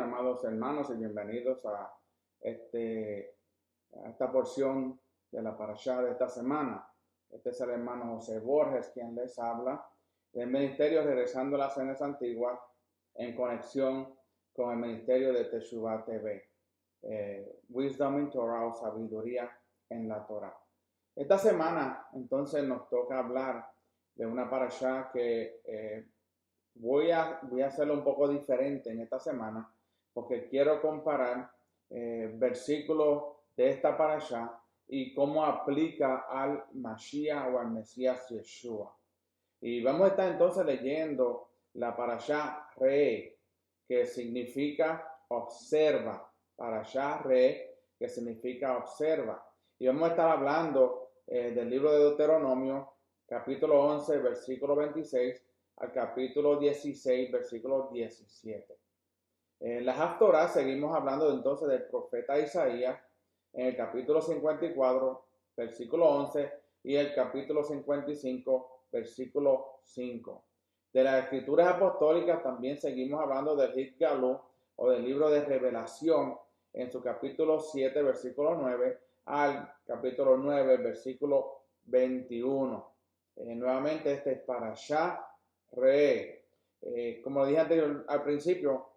amados hermanos, y bienvenidos a, a esta porción de la parashá de esta semana. Este es el hermano José Borges quien les habla del ministerio Regresando a las Cenas Antiguas en conexión con el ministerio de Teshuvah TV. Wisdom in Torah o sabiduría en la Torah. Esta semana entonces nos toca hablar de una parashá que voy a hacerlo un poco diferente en esta semana porque quiero comparar versículos de esta parashá y cómo aplica al Mashiach o al Mesías Yeshua. Y vamos a estar entonces leyendo la parashá Re, que significa observa. Parashá Re, que significa observa. Y vamos a estar hablando del libro de Deuteronomio, capítulo 11, versículo 26, al capítulo 16, versículo 17. En la Haftorah seguimos hablando entonces del profeta Isaías en el capítulo 54, versículo 11 y el capítulo 55, versículo 5. De las escrituras apostólicas también seguimos hablando del Hit Galú o del libro de Revelación en su capítulo 7, versículo 9 al capítulo 9, versículo 21. Nuevamente este es Parashá Re. Como dije al principio,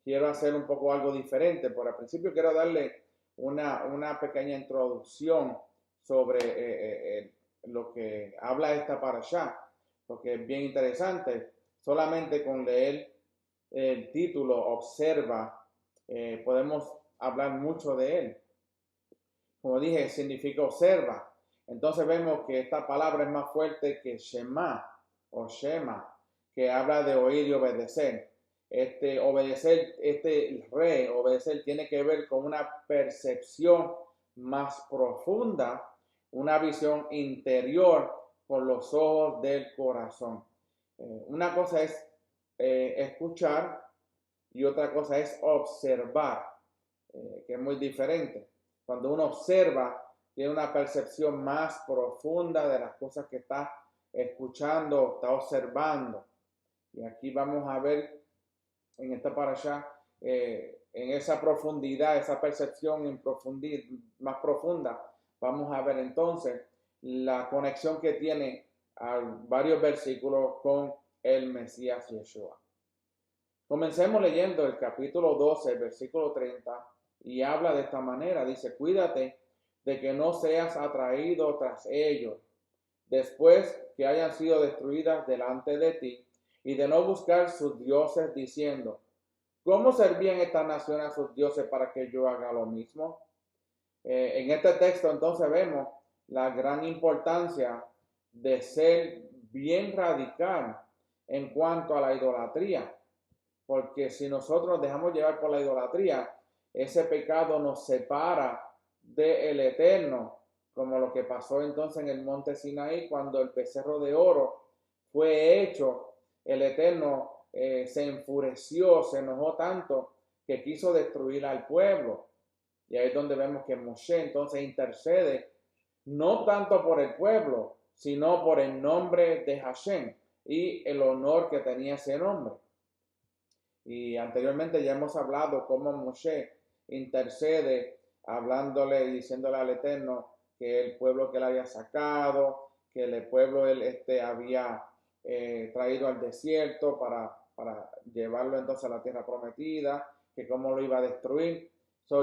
quiero hacer un poco algo diferente, pero al principio quiero darle una pequeña introducción sobre lo que habla esta parashá, porque es bien interesante. Solamente con leer el título, observa, podemos hablar mucho de él. Como dije, significa observa. Entonces vemos que esta palabra es más fuerte que Shema o Shema, que habla de oír y obedecer. Obedecer tiene que ver con una percepción más profunda, una visión interior por los ojos del corazón. Una cosa es escuchar y otra cosa es observar, que es muy diferente. Cuando uno observa, tiene una percepción más profunda de las cosas que está escuchando, está observando. Y aquí vamos a ver en esta parashá, en esa profundidad, esa percepción más profunda, vamos a ver entonces la conexión que tiene a varios versículos con el Mesías Yeshua. Comencemos leyendo el capítulo 12, versículo 30, y habla de esta manera. Dice: cuídate de que no seas atraído tras ellos, después que hayan sido destruidas delante de ti, y de no buscar sus dioses diciendo: ¿cómo servían estas naciones a sus dioses para que yo haga lo mismo? En este texto entonces vemos la gran importancia de ser bien radical en cuanto a la idolatría, porque si nosotros dejamos llevar por la idolatría, ese pecado nos separa del Eterno, como lo que pasó entonces en el monte Sinaí cuando el becerro de oro fue hecho. El Eterno se enfureció, se enojó tanto que quiso destruir al pueblo. Y ahí es donde vemos que Moshe entonces intercede, no tanto por el pueblo, sino por el nombre de Hashem y el honor que tenía ese nombre. Y anteriormente ya hemos hablado cómo Moshe intercede, hablándole y diciéndole al Eterno que el pueblo que él había sacado, que el pueblo él había traído al desierto para llevarlo entonces a la tierra prometida, que cómo lo iba a destruir.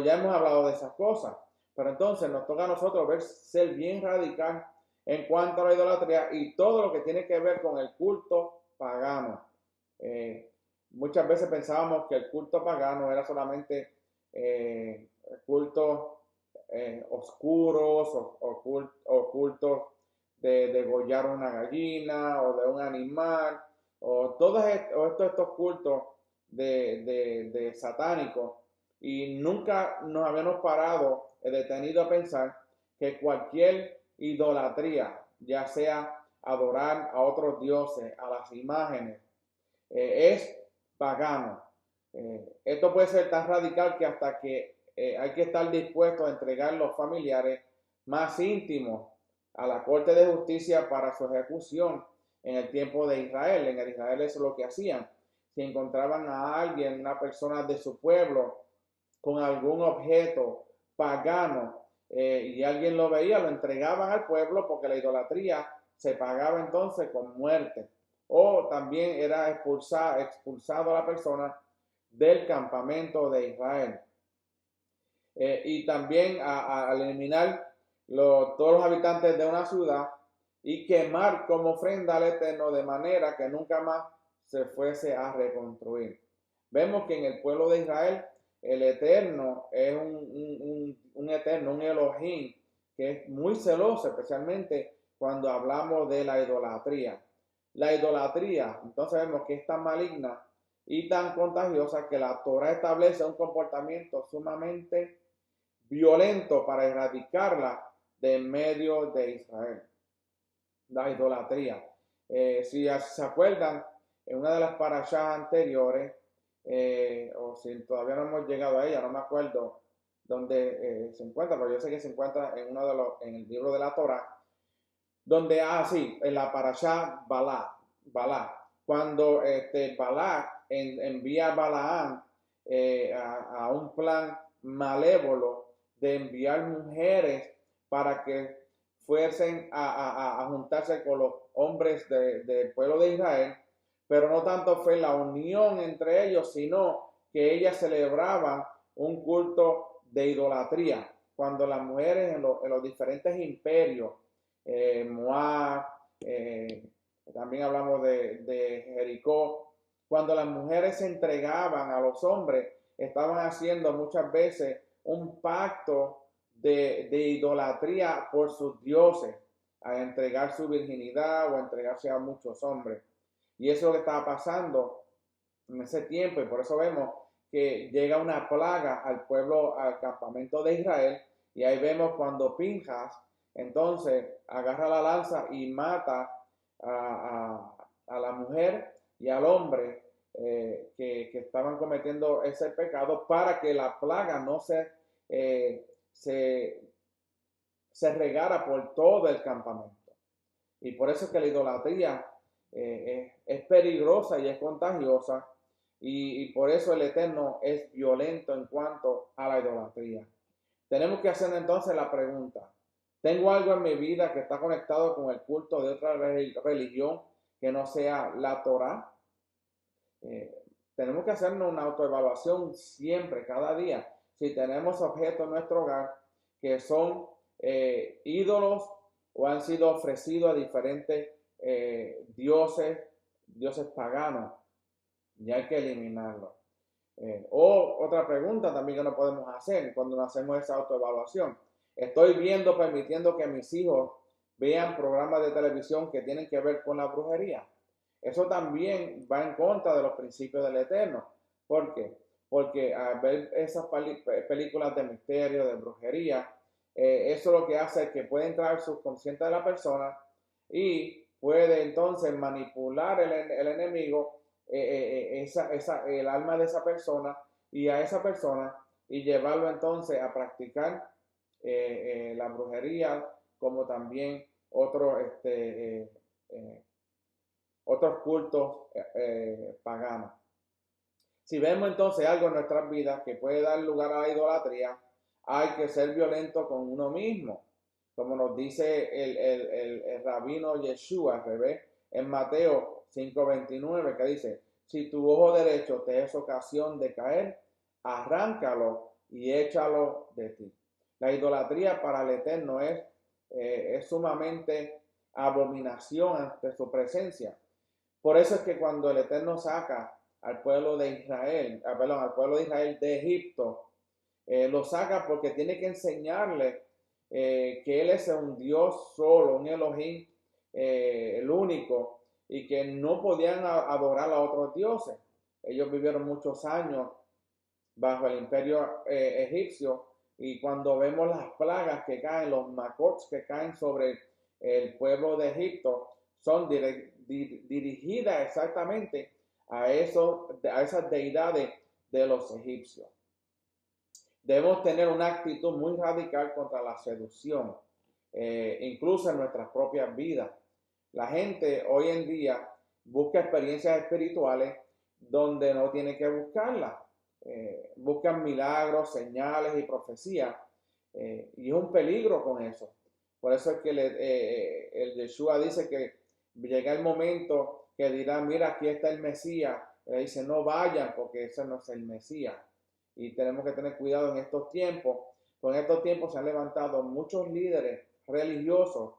Ya hemos hablado de esas cosas, pero entonces nos toca a nosotros ser bien radical en cuanto a la idolatría y todo lo que tiene que ver con el culto pagano. Muchas veces pensábamos que el culto pagano era solamente cultos oscuros o cultos de degollar una gallina o de un animal o todos estos cultos de satánicos, y nunca nos habíamos parado detenido a pensar que cualquier idolatría, ya sea adorar a otros dioses, a las imágenes, es pagano. Esto puede ser tan radical que hasta que hay que estar dispuesto a entregar los familiares más íntimos a la Corte de Justicia para su ejecución en el tiempo de Israel. En el Israel eso es lo que hacían. si encontraban a alguien, una persona de su pueblo, con algún objeto pagano, y alguien lo veía, lo entregaban al pueblo, porque la idolatría se pagaba entonces con muerte. O también era expulsado a la persona del campamento de Israel. Y también al eliminar todos los habitantes de una ciudad y quemar como ofrenda al Eterno, de manera que nunca más se fuese a reconstruir. Vemos que en el pueblo de Israel el Eterno es un Eterno, un Elohim, que es muy celoso, especialmente cuando hablamos de la idolatría. La idolatría, entonces vemos que es tan maligna y tan contagiosa que la Torah establece un comportamiento sumamente violento para erradicarla de en medio de Israel. La idolatría. Si se acuerdan, en una de las parashas anteriores, o si todavía no hemos llegado a ella, no me acuerdo dónde se encuentra, pero yo sé que se encuentra en el libro de la Torah, donde, sí, en la parashá Balá, cuando Balá envía a Balaam a un plan malévolo de enviar mujeres para que fuesen a juntarse con los hombres del pueblo de Israel, pero no tanto fue la unión entre ellos, sino que ellas celebraban un culto de idolatría, cuando las mujeres en los diferentes imperios, Moab, también hablamos de Jericó, cuando las mujeres se entregaban a los hombres, estaban haciendo muchas veces un pacto de idolatría por sus dioses, a entregar su virginidad o a entregarse a muchos hombres. Y eso es lo que estaba pasando en ese tiempo, y por eso vemos que llega una plaga al pueblo, al campamento de Israel, y ahí vemos cuando Pinjas entonces agarra la lanza y mata a la mujer y al hombre que estaban cometiendo ese pecado, para que la plaga no se regara por todo el campamento. Y por eso es que la idolatría es peligrosa y es contagiosa, y por eso el Eterno es violento en cuanto a la idolatría. Tenemos que hacer entonces la pregunta: ¿tengo algo en mi vida que está conectado con el culto de otra religión que no sea la Torah? Tenemos que hacernos una autoevaluación siempre, cada día. Si tenemos objetos en nuestro hogar que son ídolos o han sido ofrecidos a diferentes dioses paganos, y hay que eliminarlo. O otra pregunta también que no podemos hacer cuando hacemos esa autoevaluación: estoy permitiendo que mis hijos vean programas de televisión que tienen que ver con la brujería. Eso también va en contra de los principios del Eterno. ¿Por qué? Porque al ver esas películas de misterio, de brujería, eso lo que hace es que puede entrar al subconsciente de la persona y puede entonces manipular el enemigo el alma de esa persona y a esa persona, y llevarlo entonces a practicar la brujería, como también otros cultos paganos. Si vemos entonces algo en nuestras vidas que puede dar lugar a la idolatría, hay que ser violento con uno mismo, como nos dice el rabino Yeshua al revés en Mateo 5:29, que dice: si tu ojo derecho te es ocasión de caer, arráncalo y échalo de ti. La idolatría para el Eterno es sumamente abominación ante su presencia. Por eso es que cuando el Eterno saca al pueblo de Israel, al pueblo de Israel de Egipto, lo saca porque tiene que enseñarle que Él es un Dios solo, un Elohim, el único, y que no podían adorar a otros dioses. Ellos vivieron muchos años bajo el imperio egipcio, y cuando vemos las plagas que caen, los macots que caen sobre el pueblo de Egipto, son dirigidas exactamente a esas deidades de los egipcios. Debemos tener una actitud muy radical contra la seducción, incluso en nuestras propias vidas. La gente hoy en día busca experiencias espirituales, donde no tiene que buscarla. Buscan milagros, señales y profecías, y es un peligro con eso. Por eso es que el Yeshua dice que llega el momento que dirá, mira, aquí está el Mesías. Le dice, no vayan porque ese no es el Mesías. Y tenemos que tener cuidado en estos tiempos. Pues en estos tiempos se han levantado muchos líderes religiosos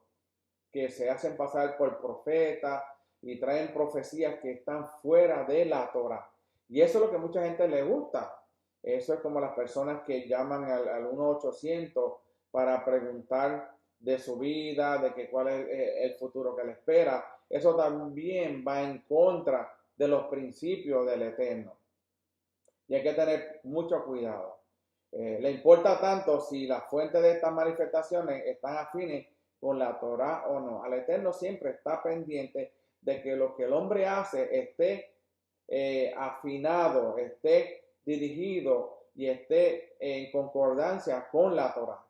que se hacen pasar por profetas y traen profecías que están fuera de la Torah. Y eso es lo que mucha gente le gusta. Eso es como las personas que llaman al 1-800 para preguntar de su vida, de que cuál es el futuro que le espera. Eso también va en contra de los principios del Eterno. Y hay que tener mucho cuidado. Le importa tanto si las fuentes de estas manifestaciones están afines con la Torah o no. Al Eterno siempre está pendiente de que lo que el hombre hace esté afinado, esté dirigido y esté en concordancia con la Torah.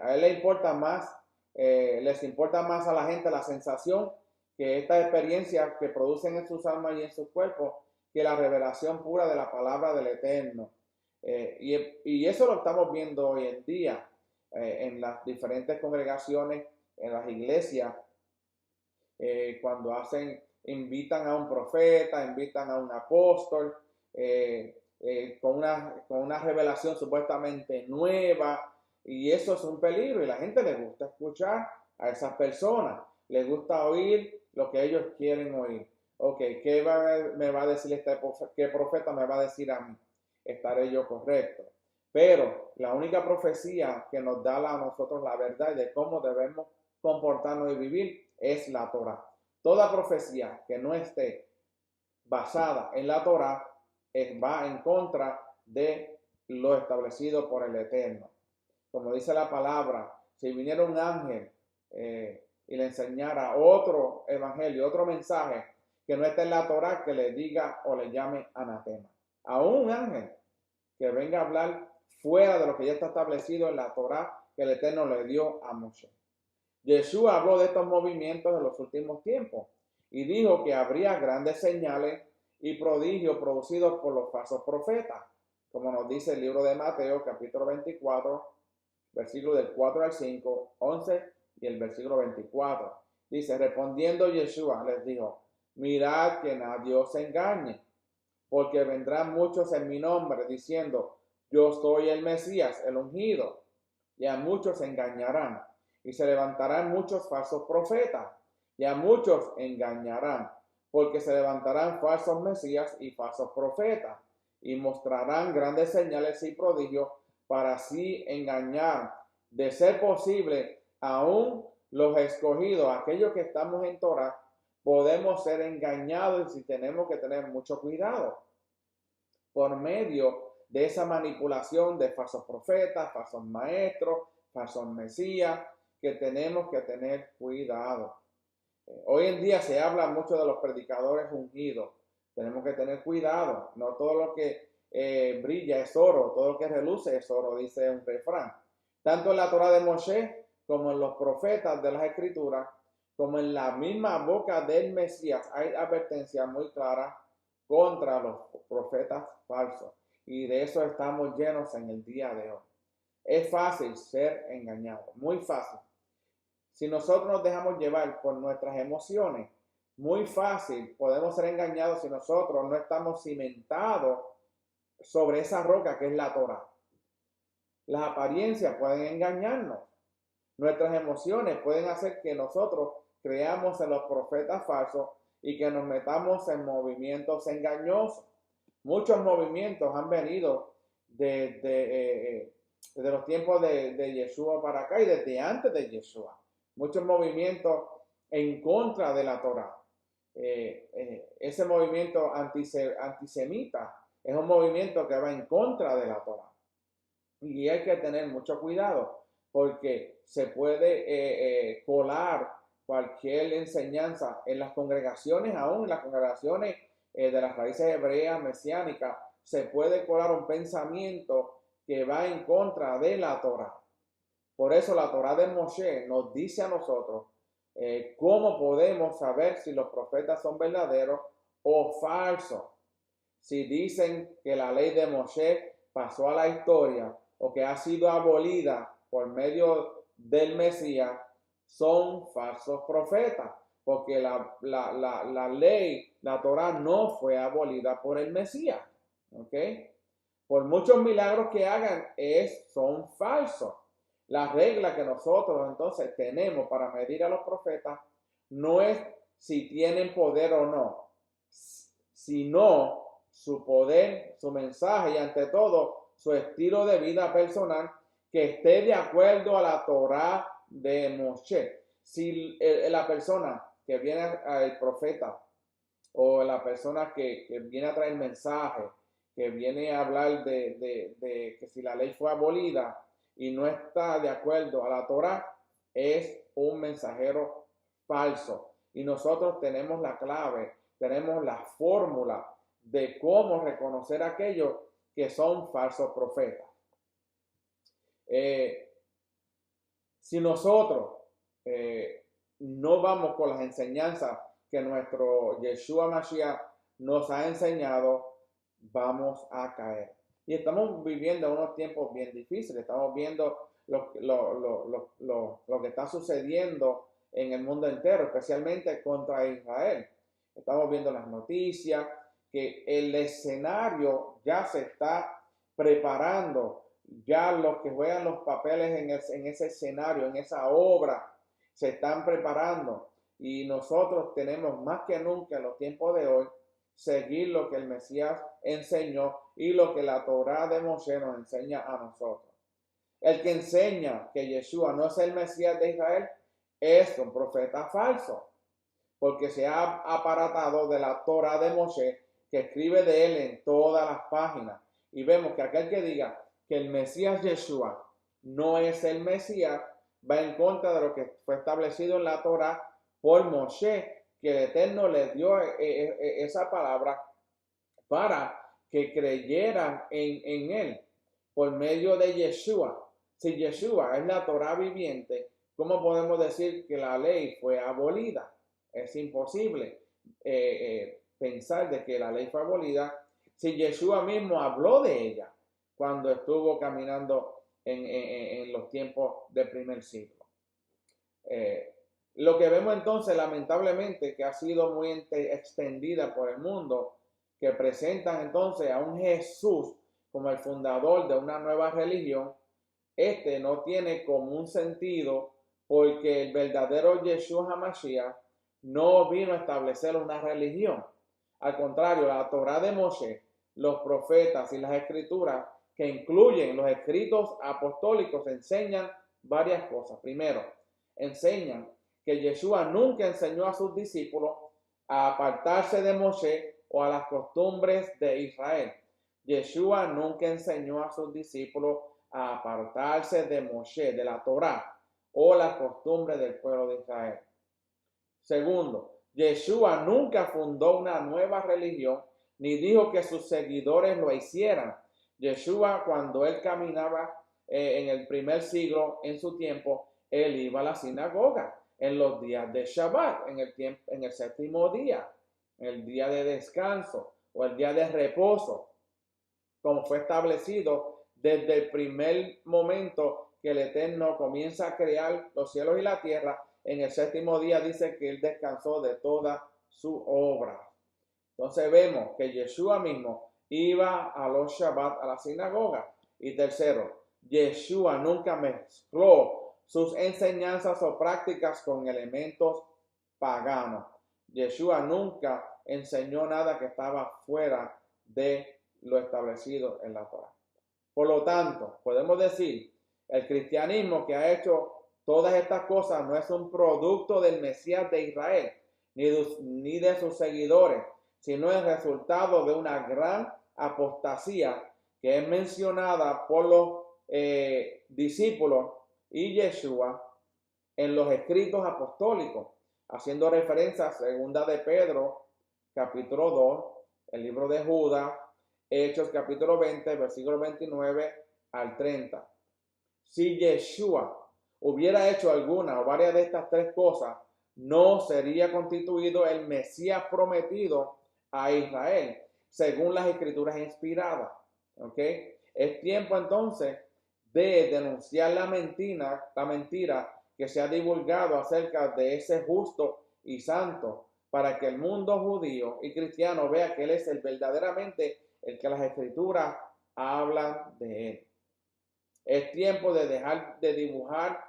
A él les importa más a la gente la sensación que estas experiencias que producen en sus almas y en sus cuerpos que la revelación pura de la palabra del Eterno. Y eso lo estamos viendo hoy en día en las diferentes congregaciones, en las iglesias, cuando invitan a un profeta, invitan a un apóstol, con una revelación supuestamente nueva, y eso es un peligro, y la gente le gusta escuchar a esas personas, les gusta oír lo que ellos quieren oír. Ok, me va a decir qué profeta me va a decir a mí? Estaré yo correcto. Pero la única profecía que nos da a nosotros la verdad de cómo debemos comportarnos y vivir es la Torah. Toda profecía que no esté basada en la Torah va en contra de lo establecido por el Eterno. Como dice la palabra, si viniera un ángel y le enseñara otro evangelio, otro mensaje que no esté en la Torah, que le diga o le llame anatema. A un ángel que venga a hablar fuera de lo que ya está establecido en la Torah que el Eterno le dio a Moshe. Yeshua habló de estos movimientos en los últimos tiempos y dijo que habría grandes señales y prodigios producidos por los falsos profetas, como nos dice el libro de Mateo, capítulo 24, versículo del 4 al 5, 11 y el versículo 24. Dice, respondiendo Yeshua les dijo, mirad que nadie os engañe, porque vendrán muchos en mi nombre diciendo, yo soy el Mesías, el ungido, y a muchos engañarán. Y se levantarán muchos falsos profetas, y a muchos engañarán, porque se levantarán falsos mesías y falsos profetas, y mostrarán grandes señales y prodigios para así engañar, de ser posible, aún los escogidos, aquellos que estamos en Torah, podemos ser engañados y tenemos que tener mucho cuidado por medio de esa manipulación de falsos profetas, falsos maestros, falsos mesías, que tenemos que tener cuidado. Hoy en día se habla mucho de los predicadores ungidos. Tenemos que tener cuidado. No todo lo que brilla es oro, todo lo que reluce es oro, dice un refrán. Tanto en la Torah de Moshe como en los profetas de las Escrituras, como en la misma boca del Mesías, hay advertencias muy claras contra los profetas falsos. Y de eso estamos llenos en el día de hoy. Es fácil ser engañado, muy fácil. Si nosotros nos dejamos llevar por nuestras emociones, muy fácil podemos ser engañados si nosotros no estamos cimentados sobre esa roca que es la Torah. Las apariencias pueden engañarnos. Nuestras emociones pueden hacer que nosotros creamos en los profetas falsos y que nos metamos en movimientos engañosos. Muchos movimientos han venido desde los tiempos de Yeshua para acá y desde antes de Yeshua. Muchos movimientos en contra de la Torah. Ese movimiento antisemita es un movimiento que va en contra de la Torah. Y hay que tener mucho cuidado porque se puede colar cualquier enseñanza en las congregaciones, aún en las congregaciones de las raíces hebreas mesiánicas, se puede colar un pensamiento que va en contra de la Torah. Por eso la Torah de Moshe nos dice a nosotros cómo podemos saber si los profetas son verdaderos o falsos. si dicen que la ley de Moshe pasó a la historia o que ha sido abolida por medio del Mesías, son falsos profetas, porque la ley, la Torah no fue abolida por el Mesías. ¿Ok? Por muchos milagros que hagan, son falsos. La regla que nosotros entonces tenemos para medir a los profetas no es si tienen poder o no, sino su poder, su mensaje y ante todo su estilo de vida personal que esté de acuerdo a la Torah de Moshe. Si la persona que viene al profeta o la persona que viene a traer mensaje, que viene a hablar de que si la ley fue abolida y no está de acuerdo a la Torah, es un mensajero falso. Y nosotros tenemos la clave, tenemos la fórmula de cómo reconocer a aquellos que son falsos profetas. Si nosotros no vamos con las enseñanzas que nuestro Yeshua Mashiach nos ha enseñado, vamos a caer. Y estamos viviendo unos tiempos bien difíciles. Estamos viendo lo que está sucediendo en el mundo entero, especialmente contra Israel. Estamos viendo las noticias, que el escenario ya se está preparando. Ya los que juegan los papeles en ese escenario, en esa obra, se están preparando. Y nosotros tenemos más que nunca en los tiempos de hoy seguir lo que el Mesías enseñó y lo que la Torah de Moshe nos enseña a nosotros. El que enseña que Yeshua no es el Mesías de Israel es un profeta falso, porque se ha apartado de la Torah de Moshe, que escribe de él en todas las páginas. Y vemos que aquel que diga que el Mesías Yeshua no es el Mesías va en contra de lo que fue establecido en la Torah por Moshe, que el Eterno le dio esa palabra para que creyeran en él por medio de Yeshua. Si Yeshua es la Torah viviente, ¿cómo podemos decir que la ley fue abolida? Es imposible pensar de que la ley fue abolida si Yeshua mismo habló de ella cuando estuvo caminando en los tiempos del primer siglo. Lo que vemos entonces, lamentablemente, que ha sido muy extendida por el mundo, que presentan entonces a un Jesús como el fundador de una nueva religión. Este no tiene como un sentido, porque el verdadero Yeshua HaMashiach no vino a establecer una religión. Al contrario, la Torah de Moshe, los profetas y las escrituras, que incluyen los escritos apostólicos, enseñan varias cosas. Primero, enseñan que Yeshua nunca enseñó a sus discípulos a apartarse de Moshe o a las costumbres de Israel. Yeshua nunca enseñó a sus discípulos a apartarse de Moshe, de la Torá, o las costumbres del pueblo de Israel. Segundo, Yeshua nunca fundó una nueva religión, ni dijo que sus seguidores lo hicieran. Yeshua, cuando él caminaba en el primer siglo, en su tiempo, él iba a la sinagoga en los días de Shabbat, en el séptimo día, el día de descanso o el día de reposo, como fue establecido desde el primer momento que el Eterno comienza a crear los cielos y la tierra. En el séptimo día dice que él descansó de toda su obra. Entonces vemos que Yeshua mismo iba a los Shabbat a la sinagoga. Y tercero, Yeshua nunca mezcló sus enseñanzas o prácticas con elementos paganos. Yeshua nunca enseñó nada que estaba fuera de lo establecido en la Torah. Por lo tanto, podemos decir, el cristianismo que ha hecho todas estas cosas no es un producto del Mesías de Israel, ni de sus seguidores, sino el resultado de una gran apostasía que es mencionada por los discípulos y Yeshua en los escritos apostólicos, haciendo referencia a 2 de Pedro, capítulo 2, el libro de Judas, Hechos capítulo 20, versículo 29 al 30. Si Yeshua hubiera hecho alguna o varias de estas tres cosas, no sería constituido el Mesías prometido a Israel, según las escrituras inspiradas. ¿Ok? Es tiempo entonces de denunciar la mentira que se ha divulgado acerca de ese justo y santo, para que el mundo judío y cristiano vea que Él es verdaderamente el que las escrituras hablan de Él. Es tiempo de dejar de dibujar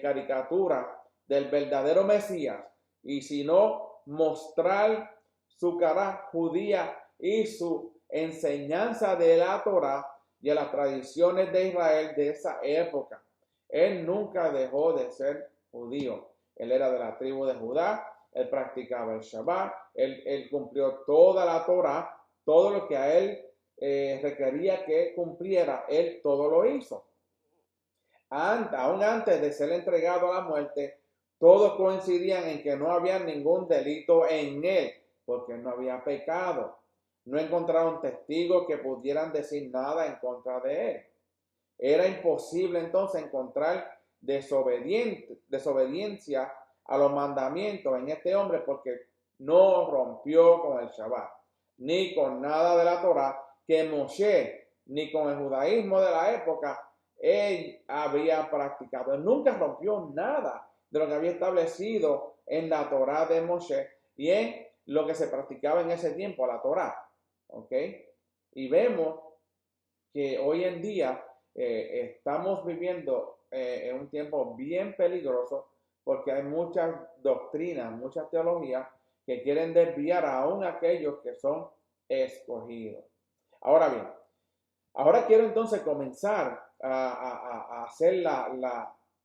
caricaturas del verdadero Mesías, y si no, mostrar su cara judía y su enseñanza de la Torá y de las tradiciones de Israel de esa época. Él nunca dejó de ser judío. Él era de la tribu de Judá, él practicaba el Shabbat, él cumplió toda la Torá, todo lo que a él requería que cumpliera, él todo lo hizo. Aún antes de ser entregado a la muerte, todos coincidían en que no había ningún delito en él, porque no había pecado. No encontraron testigos que pudieran decir nada en contra de él. Era imposible entonces encontrar desobediencia a los mandamientos en este hombre, porque no rompió con el Shabbat, ni con nada de la Torá que Moshe, ni con el judaísmo de la época, él había practicado. Él nunca rompió nada de lo que había establecido en la Torá de Moshe y en lo que se practicaba en ese tiempo, la Torá. ¿Ok? Y vemos que hoy en día estamos viviendo en un tiempo bien peligroso, porque hay muchas doctrinas, muchas teologías que quieren desviar aún a aquellos que son escogidos. Ahora bien, ahora quiero entonces comenzar a hacer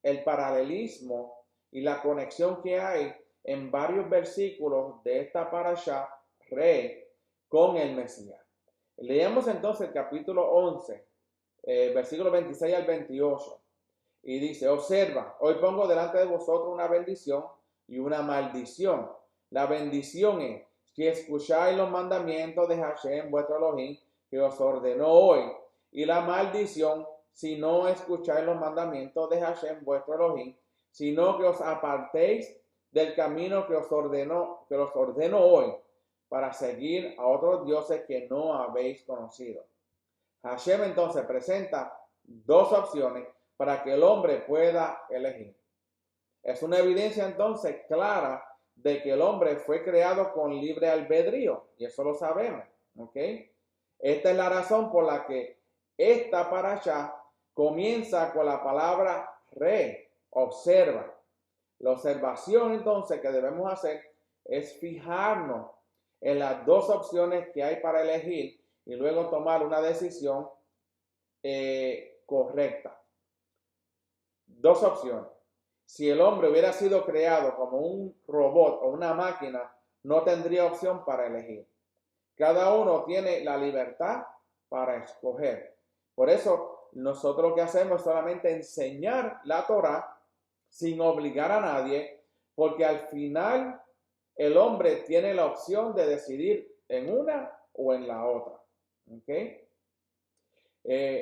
el paralelismo y la conexión que hay en varios versículos de esta parashá Re con el Mesías. Leemos entonces el capítulo 11, versículos 26 al 28. Y dice: observa, hoy pongo delante de vosotros una bendición y una maldición. La bendición es si escucháis los mandamientos de Hashem, vuestro Elohim, que os ordenó hoy. Y la maldición, si no escucháis los mandamientos de Hashem, vuestro Elohim, sino que os apartéis del camino que os ordeno hoy, para seguir a otros dioses que no habéis conocido. Hashem entonces presenta dos opciones para que el hombre pueda elegir. Es una evidencia entonces clara de que el hombre fue creado con libre albedrío, y eso lo sabemos, ¿ok? Esta es la razón por la que esta parashá comienza con la palabra re, observa. La observación entonces que debemos hacer es fijarnos en las dos opciones que hay para elegir y luego tomar una decisión correcta. Dos opciones. Si el hombre hubiera sido creado como un robot o una máquina, no tendría opción para elegir. Cada uno tiene la libertad para escoger. Por eso nosotros lo que hacemos es solamente enseñar la Torá sin obligar a nadie, porque al final el hombre tiene la opción de decidir en una o en la otra. ¿Okay?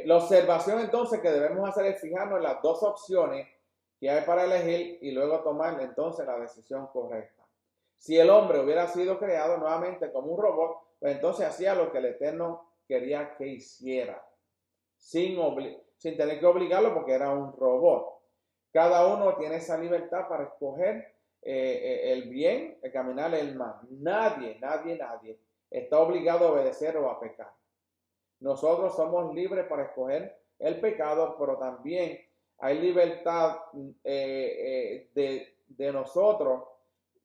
La observación entonces que debemos hacer es fijarnos en las dos opciones que hay para elegir y luego tomar entonces la decisión correcta. Si el hombre hubiera sido creado nuevamente como un robot, pues entonces hacía lo que el Eterno quería que hiciera, sin tener que obligarlo, porque era un robot. Cada uno tiene esa libertad para escoger el bien, el caminar el mal. Nadie está obligado a obedecer o a pecar. Nosotros somos libres para escoger el pecado, pero también hay libertad de nosotros,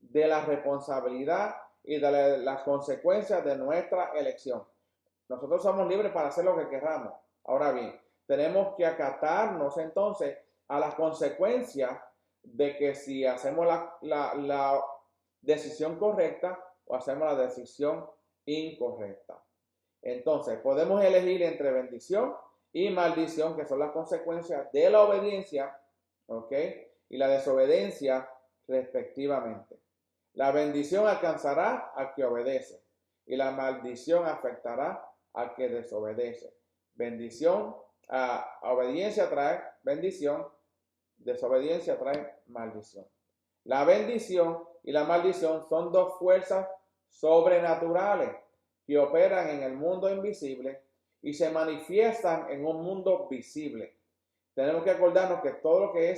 de la responsabilidad y de las consecuencias de nuestra elección. Nosotros somos libres para hacer lo que queramos. Ahora bien, tenemos que acatarnos entonces a las consecuencias de que si hacemos la decisión correcta o hacemos la decisión incorrecta. Entonces, podemos elegir entre bendición y maldición, que son las consecuencias de la obediencia, ¿ok? Y la desobediencia, respectivamente. La bendición alcanzará al que obedece y la maldición afectará al que desobedece. Obediencia trae bendición, desobediencia trae maldición. La bendición y la maldición son dos fuerzas sobrenaturales que operan en el mundo invisible y se manifiestan en un mundo visible. Tenemos que acordarnos que todo lo que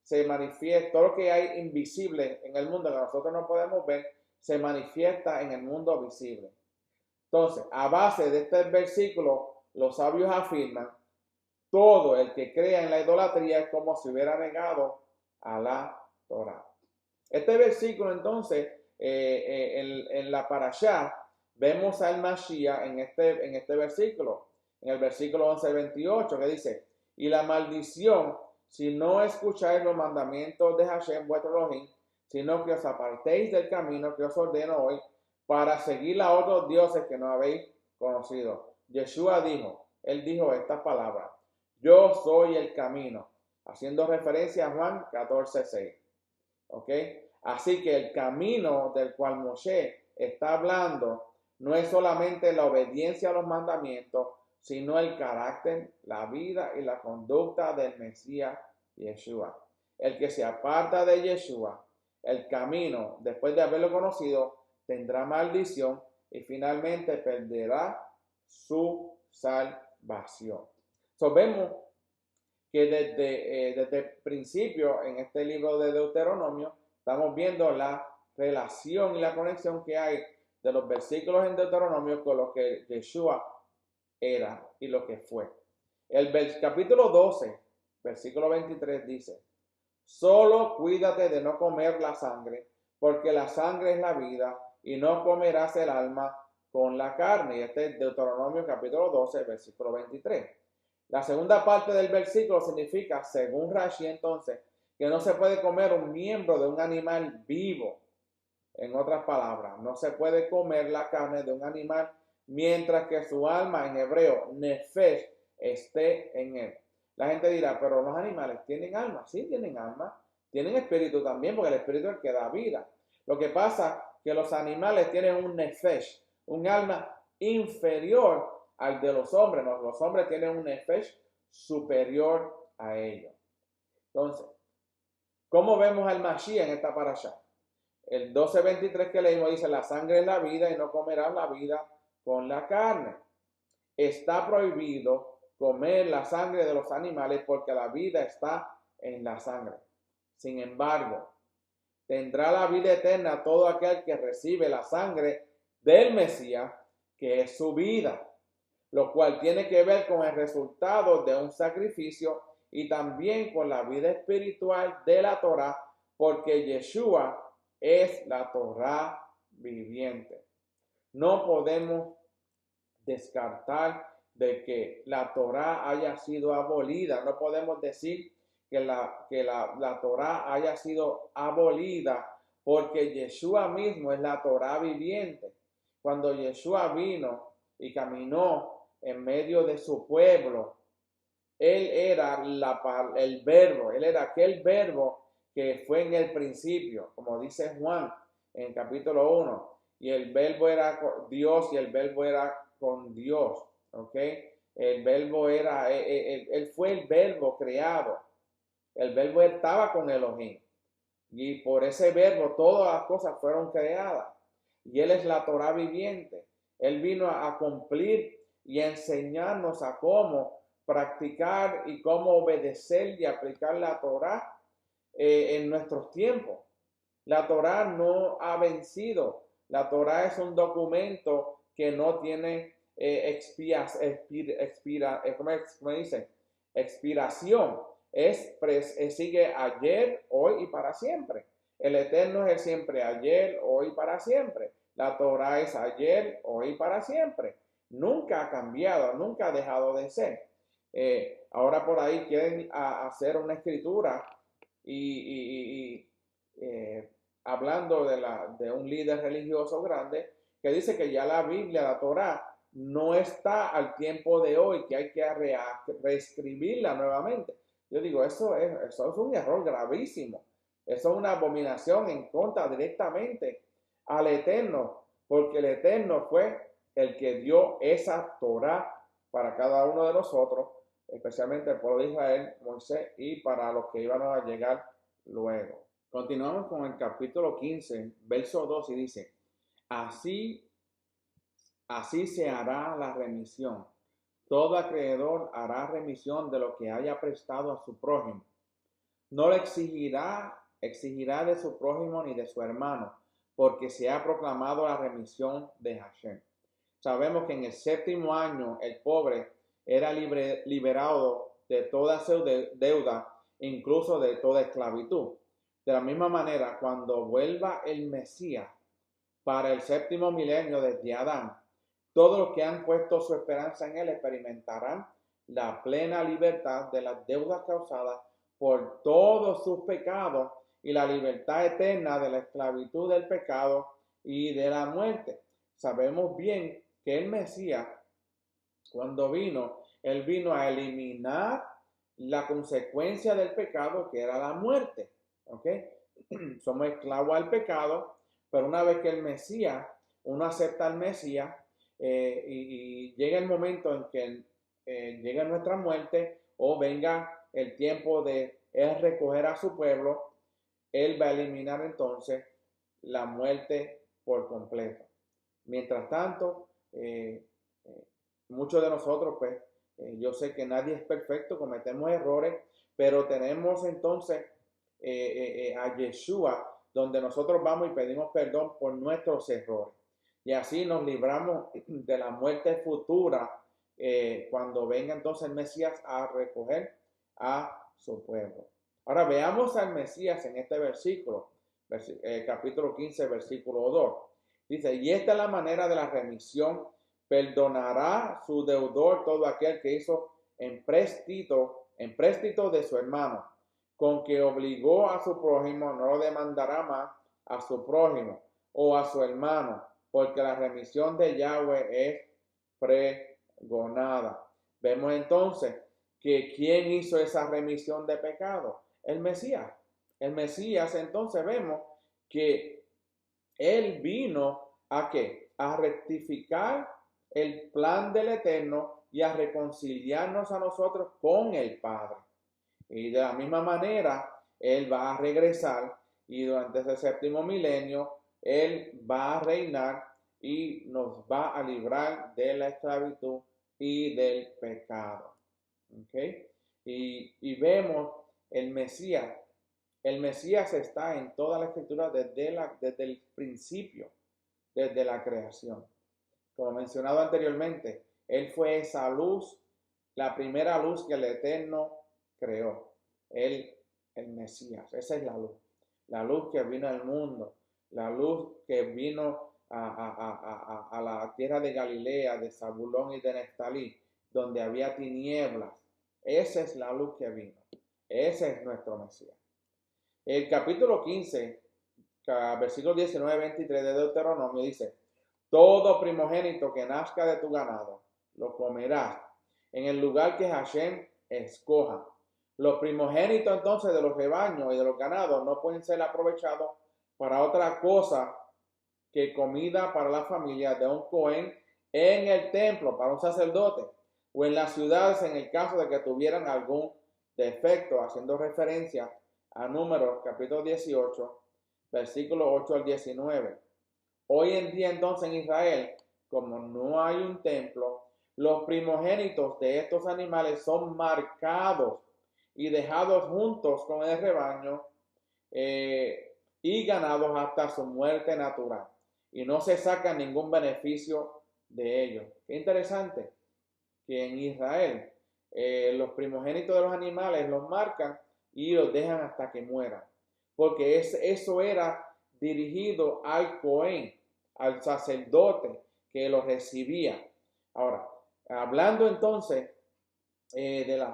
se manifiesta, todo lo que hay invisible en el mundo que nosotros no podemos ver, se manifiesta en el mundo visible. Entonces, a base de este versículo, los sabios afirman, todo el que crea en la idolatría es como si hubiera negado a la Torá. Este versículo entonces, en la parashá, vemos al Mashiach en este versículo, en el versículo 11-28, que dice, y la maldición, si no escucháis los mandamientos de Hashem, vuestro Elohim, sino que os apartéis del camino que os ordeno hoy, para seguir a otros dioses que no habéis conocido. Yeshua dijo, él dijo estas palabras, yo soy el camino, haciendo referencia a Juan 14:6. ¿Ok? Así que el camino del cual Moshe está hablando no es solamente la obediencia a los mandamientos, sino el carácter, la vida y la conducta del Mesías Yeshua. El que se aparta de Yeshua, el camino, después de haberlo conocido, tendrá maldición y finalmente perderá su salvación. Vemos que desde el principio en este libro de Deuteronomio estamos viendo la relación y la conexión que hay de los versículos en Deuteronomio con lo que Yeshua era y lo que fue. El capítulo 12, versículo 23 dice, solo cuídate de no comer la sangre, porque la sangre es la vida, y no comerás el alma con la carne. Y este es Deuteronomio capítulo 12, versículo 23. La segunda parte del versículo significa, según Rashi entonces, que no se puede comer un miembro de un animal vivo. En otras palabras, no se puede comer la carne de un animal mientras que su alma, en hebreo, nefesh, esté en él. La gente dirá, pero los animales tienen alma. Sí, tienen alma. Tienen espíritu también, porque el espíritu es el que da vida. Lo que pasa es que los animales tienen un nefesh, un alma inferior al de los hombres. Los hombres tienen un nefesh superior a ellos. Entonces, ¿cómo vemos al Mashiach en esta parashá? El 12:23 que leímos dice, la sangre es la vida y no comerás la vida con la carne. Está prohibido comer la sangre de los animales porque la vida está en la sangre. Sin embargo, tendrá la vida eterna todo aquel que recibe la sangre del Mesías, que es su vida, lo cual tiene que ver con el resultado de un sacrificio y también con la vida espiritual de la Torá, porque Yeshua es la Torá viviente. No podemos descartar de que la Torá haya sido abolida. No podemos decir que la Torá haya sido abolida porque Yeshua mismo es la Torá viviente. Cuando Yeshua vino y caminó en medio de su pueblo, él era el verbo, él era aquel verbo que fue en el principio, como dice Juan en capítulo 1, y el verbo era Dios y el verbo era con Dios, ¿ok? El verbo era, él fue el verbo creado, el verbo estaba con Elohim, y por ese verbo todas las cosas fueron creadas, y él es la Torá viviente. Él vino a cumplir y a enseñarnos a cómo practicar y cómo obedecer y aplicar la Torá en nuestros tiempos. La Torá no ha vencido. La Torá es un documento que no tiene expiración. Sigue ayer, hoy y para siempre. El Eterno es el siempre ayer, hoy y para siempre. La Torá es ayer, hoy y para siempre. Nunca ha cambiado, nunca ha dejado de ser. Ahora por ahí quieren hacer una escritura hablando de un líder religioso grande que dice que ya la Biblia, la Torá, no está al tiempo de hoy, que hay que reescribirla nuevamente. Yo digo, eso es un error gravísimo. Eso es una abominación en contra directamente al Eterno, porque el Eterno fue el que dio esa Torá para cada uno de nosotros, especialmente el pueblo de Israel, Moisés, y para los que iban a llegar luego. Continuamos con el capítulo 15, verso 2, y dice, así Así se hará la remisión. Todo acreedor hará remisión de lo que haya prestado a su prójimo. No le exigirá de su prójimo ni de su hermano, porque se ha proclamado la remisión de Hashem. Sabemos que en el séptimo año el pobre era liberado de toda su deuda, incluso de toda esclavitud. De la misma manera, cuando vuelva el Mesías para el séptimo milenio desde Adán, todos los que han puesto su esperanza en él experimentarán la plena libertad de las deudas causadas por todos sus pecados y la libertad eterna de la esclavitud del pecado y de la muerte. Sabemos bien que el Mesías, cuando vino, él vino a eliminar la consecuencia del pecado, que era la muerte. ¿Ok? Somos esclavos al pecado, pero una vez que el Mesías, uno acepta al Mesías, y llega el momento en que llega nuestra muerte o venga el tiempo de él recoger a su pueblo, él va a eliminar entonces la muerte por completo. Mientras tanto, muchos de nosotros, pues, yo sé que nadie es perfecto, cometemos errores, pero tenemos entonces a Yeshua, donde nosotros vamos y pedimos perdón por nuestros errores. Y así nos libramos de la muerte futura cuando venga entonces el Mesías a recoger a su pueblo. Ahora veamos al Mesías en este versículo, capítulo 15, versículo 2. Dice, y esta es la manera de la remisión: perdonará su deudor todo aquel que hizo empréstito de su hermano, con que obligó a su prójimo, no lo demandará más a su prójimo o a su hermano, porque la remisión de Yahweh es pregonada. Vemos entonces que ¿quién hizo esa remisión de pecado? El Mesías. El Mesías, entonces vemos que él vino ¿a qué? A rectificar el plan del Eterno y a reconciliarnos a nosotros con el Padre. Y de la misma manera, él va a regresar y durante ese séptimo milenio, él va a reinar y nos va a librar de la esclavitud y del pecado. ¿Okay? Y vemos el Mesías. El Mesías está en toda la escritura desde el principio, desde la creación. Como mencionado anteriormente, él fue esa luz, la primera luz que el Eterno creó. Él, el Mesías, esa es la luz que vino al mundo, la luz que vino a la tierra de Galilea, de Zabulón y de Neftalí, donde había tinieblas. Esa es la luz que vino. Ese es nuestro Mesías. El capítulo 15, versículo 19-23 de Deuteronomio dice, todo primogénito que nazca de tu ganado, lo comerás en el lugar que Hashem escoja. Los primogénitos entonces de los rebaños y de los ganados no pueden ser aprovechados para otra cosa que comida para la familia de un Cohen en el templo, para un sacerdote, o en las ciudades en el caso de que tuvieran algún defecto, haciendo referencia a Números capítulo 18, versículos 8 al 19. Hoy en día entonces en Israel, como no hay un templo, los primogénitos de estos animales son marcados y dejados juntos con el rebaño y ganados hasta su muerte natural. Y no se saca ningún beneficio de ellos. Qué interesante que en Israel los primogénitos de los animales los marcan y los dejan hasta que mueran. Porque eso era dirigido al Cohen, al sacerdote que lo recibía. Ahora, hablando entonces del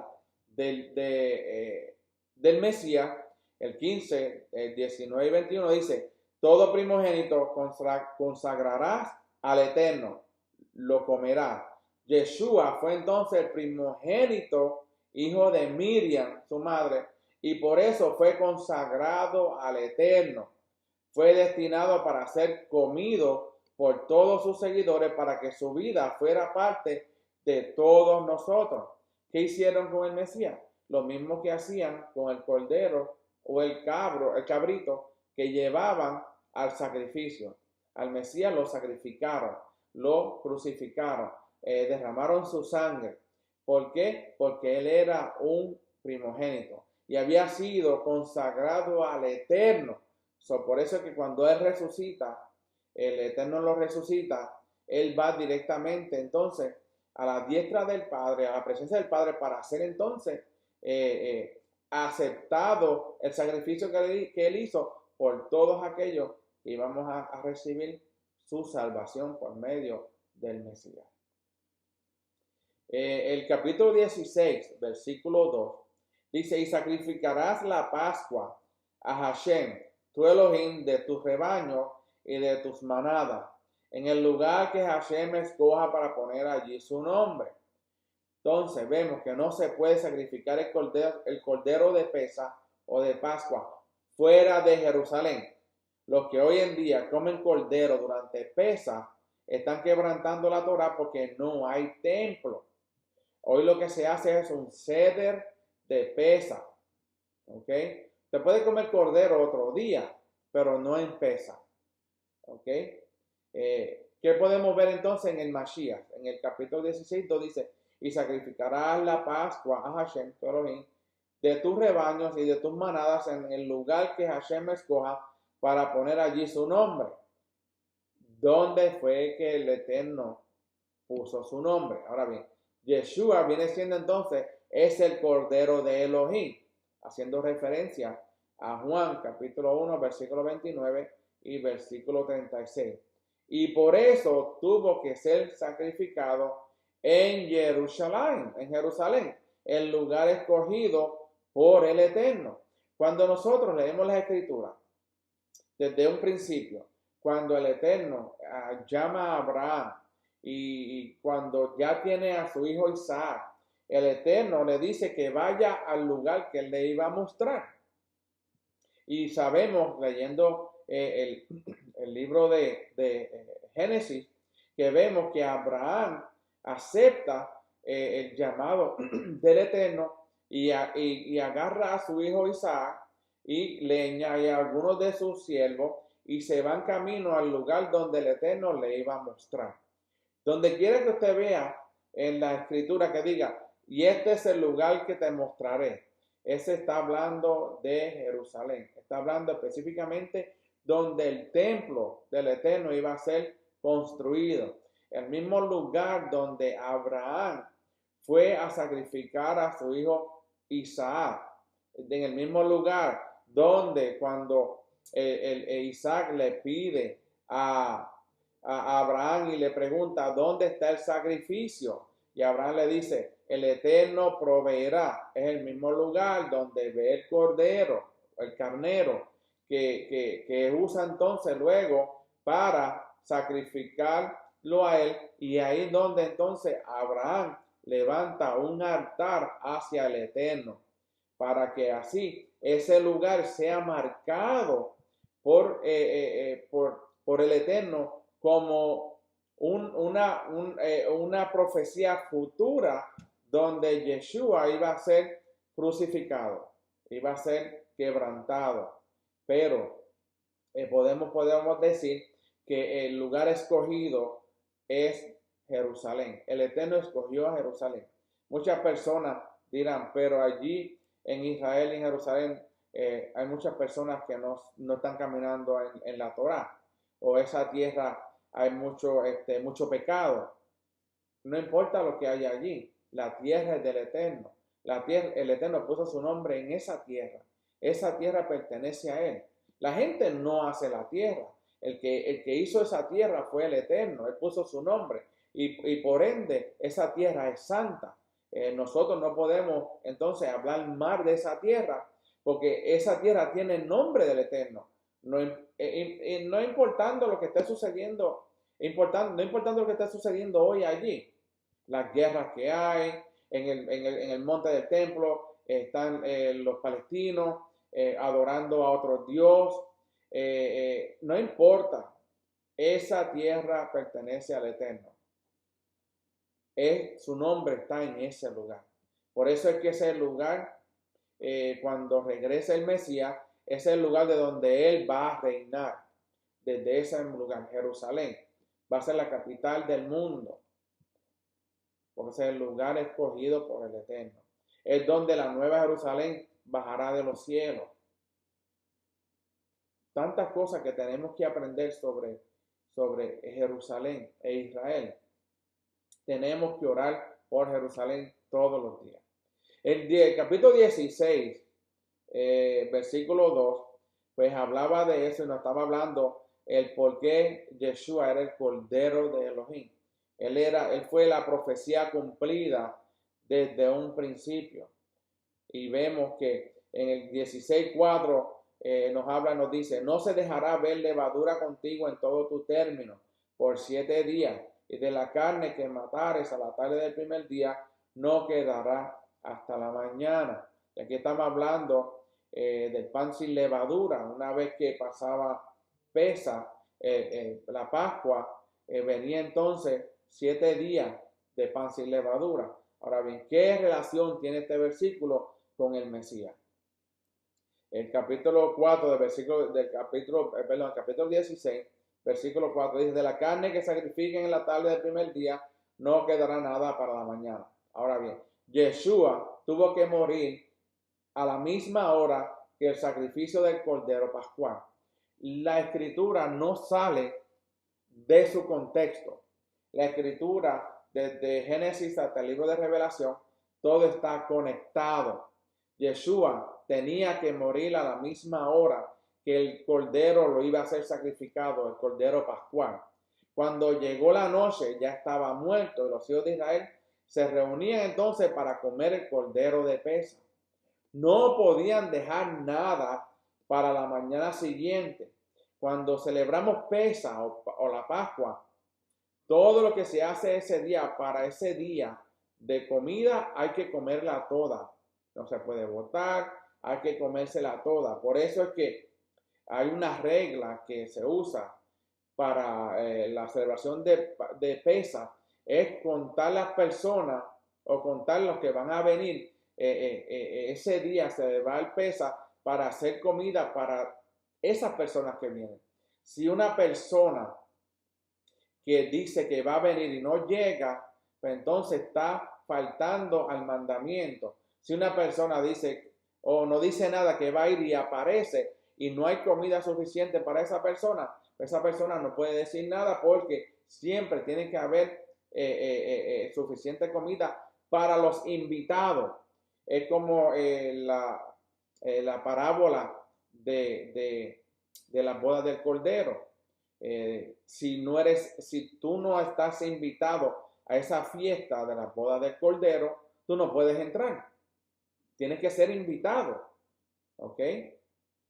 Mesías, el 15, el 19 y 21 dice, todo primogénito consagrarás al Eterno, lo comerás. Yeshua fue entonces el primogénito, hijo de Miriam, su madre, y por eso fue consagrado al Eterno. Fue destinado para ser comido por todos sus seguidores para que su vida fuera parte de todos nosotros. ¿Qué hicieron con el Mesías? Lo mismo que hacían con el cordero o el cabrito que llevaban al sacrificio. Al Mesías lo sacrificaron lo crucificaron, derramaron su sangre. ¿Por qué? Porque él era un primogénito y había sido consagrado al Eterno. Por eso es que cuando él resucita, el Eterno lo resucita, él va directamente entonces a la diestra del Padre, a la presencia del Padre, para ser entonces aceptado el sacrificio que él hizo por todos aquellos que íbamos a recibir su salvación por medio del Mesías. El capítulo 16, versículo 2, dice: y sacrificarás la Pascua a Hashem, tu Elohim, de tus rebaños y de tus manadas, en el lugar que Hashem escoja para poner allí su nombre. Entonces vemos que no se puede sacrificar el cordero de Pesa o de Pascua fuera de Jerusalén. Los que hoy en día comen cordero durante Pesa están quebrantando la Torá porque no hay templo. Hoy lo que se hace es un ceder de Pesa. ¿Ok? Se puede comer cordero otro día, pero no en Pesa. ¿Ok? ¿Qué podemos ver entonces en el Mashiach? En el capítulo 16 dice: y sacrificarás la Pascua a Hashem, tu Elohim, de tus rebaños y de tus manadas en el lugar que Hashem escoja para poner allí su nombre. ¿Dónde fue que el Eterno puso su nombre? Ahora bien, Yeshua viene siendo entonces, es el Cordero de Elohim, haciendo referencia a Juan capítulo 1, versículo 29 y versículo 36. Y por eso tuvo que ser sacrificado en Jerusalén, el lugar escogido por el Eterno. Cuando nosotros leemos la Escritura, desde un principio, cuando el Eterno llama a Abraham y cuando ya tiene a su hijo Isaac, el Eterno le dice que vaya al lugar que él le iba a mostrar. Y sabemos, leyendo el libro de Génesis, que vemos que Abraham acepta el llamado del Eterno y agarra a su hijo Isaac y leña y a algunos de sus siervos y se van camino al lugar donde el Eterno le iba a mostrar. Donde quiera que usted vea en la escritura que diga: y este es el lugar que te mostraré, ese está hablando de Jerusalén, está hablando específicamente donde el templo del Eterno iba a ser construido, el mismo lugar donde Abraham fue a sacrificar a su hijo Isaac, en el mismo lugar donde cuando Isaac le pide a Abraham y le pregunta: ¿dónde está el sacrificio? Y Abraham le dice: el Eterno proveerá. Es el mismo lugar donde ve el cordero, el carnero, que usa entonces luego para sacrificarlo a él. Y ahí es donde entonces Abraham levanta un altar hacia el Eterno, para que así ese lugar sea marcado por el Eterno como una profecía futura donde Yeshua iba a ser crucificado, iba a ser quebrantado. Pero podemos decir que el lugar escogido es Jerusalén. El Eterno escogió a Jerusalén. Muchas personas dirán: pero allí en Israel y en Jerusalén hay muchas personas que no están caminando en la Torá, o esa tierra hay mucho pecado. No importa lo que haya allí, la tierra es del Eterno. El Eterno puso su nombre en esa tierra pertenece a Él. La gente no hace la tierra, el que hizo esa tierra fue el Eterno, Él puso su nombre y por ende esa tierra es santa. Nosotros no podemos entonces hablar mal de esa tierra, porque esa tierra tiene el nombre del Eterno. No importando lo que esté sucediendo, no importando lo que esté sucediendo hoy allí, las guerras que hay, en el monte del templo están los palestinos adorando a otro Dios, no importa, esa tierra pertenece al Eterno. Su nombre está en ese lugar. Por eso es que ese lugar, cuando regrese el Mesías, es el lugar de donde Él va a reinar, desde ese lugar, Jerusalén. va a ser la capital del mundo, porque es el lugar escogido por el Eterno. Es donde la nueva Jerusalén bajará de los cielos. Tantas cosas que tenemos que aprender sobre Jerusalén e Israel. Tenemos que orar por Jerusalén todos los días. El capítulo 16, versículo 2, pues hablaba de eso y nos estaba hablando el por qué Yeshua era el Cordero de Elohim. Él fue la profecía cumplida desde un principio. Y vemos que en el 16:4 nos dice, no se dejará ver levadura contigo en todo tu término por 7 días, y de la carne que matares a la tarde del primer día no quedará hasta la mañana. Y aquí estamos hablando del pan sin levadura. Una vez que pasaba la Pascua, venía entonces 7 días de pan sin levadura. Ahora bien, ¿qué relación tiene este versículo con el Mesías? El capítulo 4 del capítulo 16, versículo 4 dice, de la carne que sacrifiquen en la tarde del primer día, no quedará nada para la mañana. Ahora bien, Yeshua tuvo que morir a la misma hora que el sacrificio del Cordero Pascual. La escritura no sale de su contexto. La escritura, desde Génesis hasta el libro de Revelación, todo está conectado. Yeshua tenía que morir a la misma hora que el Cordero lo iba a ser sacrificado, el Cordero Pascual. Cuando llegó la noche, ya estaba muerto, y los hijos de Israel se reunían entonces para comer el Cordero de Pesa. No podían dejar nada para la mañana siguiente. Cuando celebramos Pesa o la Pascua, todo lo que se hace ese día, para ese día de comida, hay que comerla toda. No se puede botar, hay que comérsela toda. Por eso es que hay una regla que se usa para la celebración de Pesa, es contar las personas o contar los que van a venir. Ese día se va al Pesa para hacer comida para esas personas que vienen. Si una persona que dice que va a venir y no llega, pues entonces está faltando al mandamiento. Si una persona dice o no dice nada que va a ir y aparece y no hay comida suficiente para esa persona no puede decir nada, porque siempre tiene que haber suficiente comida para los invitados. Es como la parábola de la boda del Cordero. Si tú no estás invitado a esa fiesta de la boda del Cordero, tú no puedes entrar. Tienes que ser invitado. ¿Ok?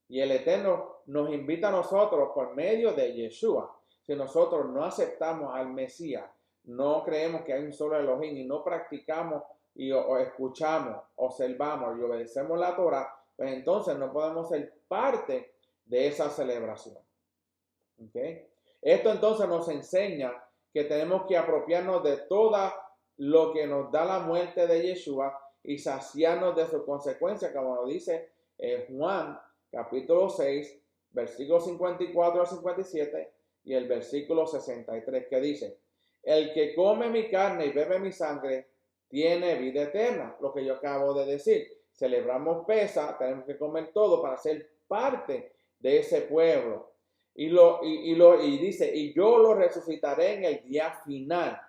Y el Eterno nos invita a nosotros por medio de Yeshua. Si nosotros no aceptamos al Mesías, no creemos que hay un solo Elohim y no practicamos o escuchamos, observamos y obedecemos la Torah, pues entonces no podemos ser parte de esa celebración. ¿Okay? Esto entonces nos enseña que tenemos que apropiarnos de todo lo que nos da la muerte de Yeshua y saciarnos de sus consecuencias, como lo dice Juan capítulo 6, versículos 54 al 57 y el versículo 63, que dice, el que come mi carne y bebe mi sangre tiene vida eterna. Lo que yo acabo de decir, celebramos Pesa, tenemos que comer todo para ser parte de ese pueblo. Y dice, y yo lo resucitaré en el día final,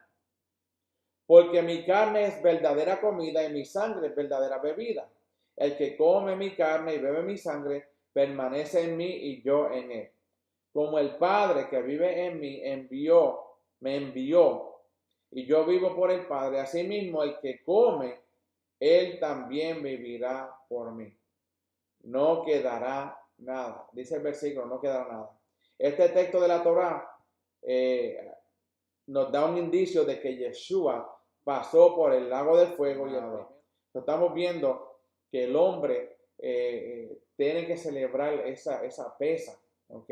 porque mi carne es verdadera comida y mi sangre es verdadera bebida. El que come mi carne y bebe mi sangre permanece en mí y yo en él. Como el Padre que vive en mí me envió, y yo vivo por el Padre, asimismo el que come, él también vivirá por mí. No quedará nada. Dice el versículo, no quedará nada. Este texto de la Torá nos da un indicio de que Yeshua pasó por el lago del fuego y el fuego. Estamos viendo que el hombre tiene que celebrar esa Pesa, ¿ok?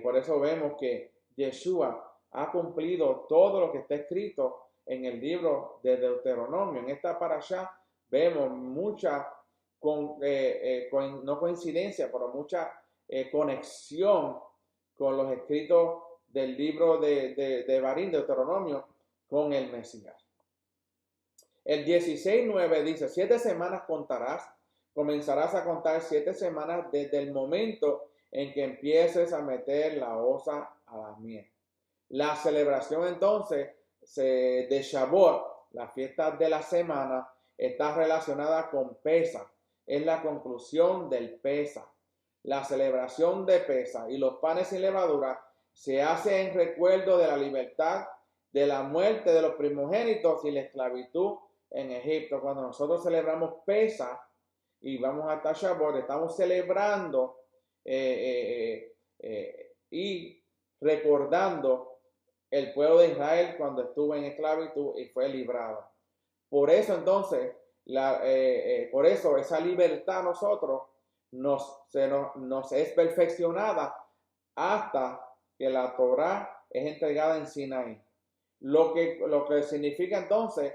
Por eso vemos que Yeshua ha cumplido todo lo que está escrito en el libro de Deuteronomio. En esta parashá vemos mucha, no coincidencia, pero mucha conexión con los escritos del libro de Devarim, de Deuteronomio, con el Mesías. El 16:9 dice, 7 semanas contarás, comenzarás a contar 7 semanas desde el momento en que empieces a meter la osa a la miel. La celebración entonces de Shavuot, la fiesta de la semana, está relacionada con Pesaj. Es la conclusión del Pesaj. La celebración de Pesaj y los panes sin levadura se hace en recuerdo de la libertad, de la muerte de los primogénitos y la esclavitud en Egipto. Cuando nosotros celebramos Pesaj y vamos hasta Shavuot, estamos celebrando y recordando el pueblo de Israel cuando estuvo en esclavitud y fue librado. Por eso entonces, por eso esa libertad nosotros nos es perfeccionada hasta que la Torá es entregada en Sinaí. Lo que significa entonces,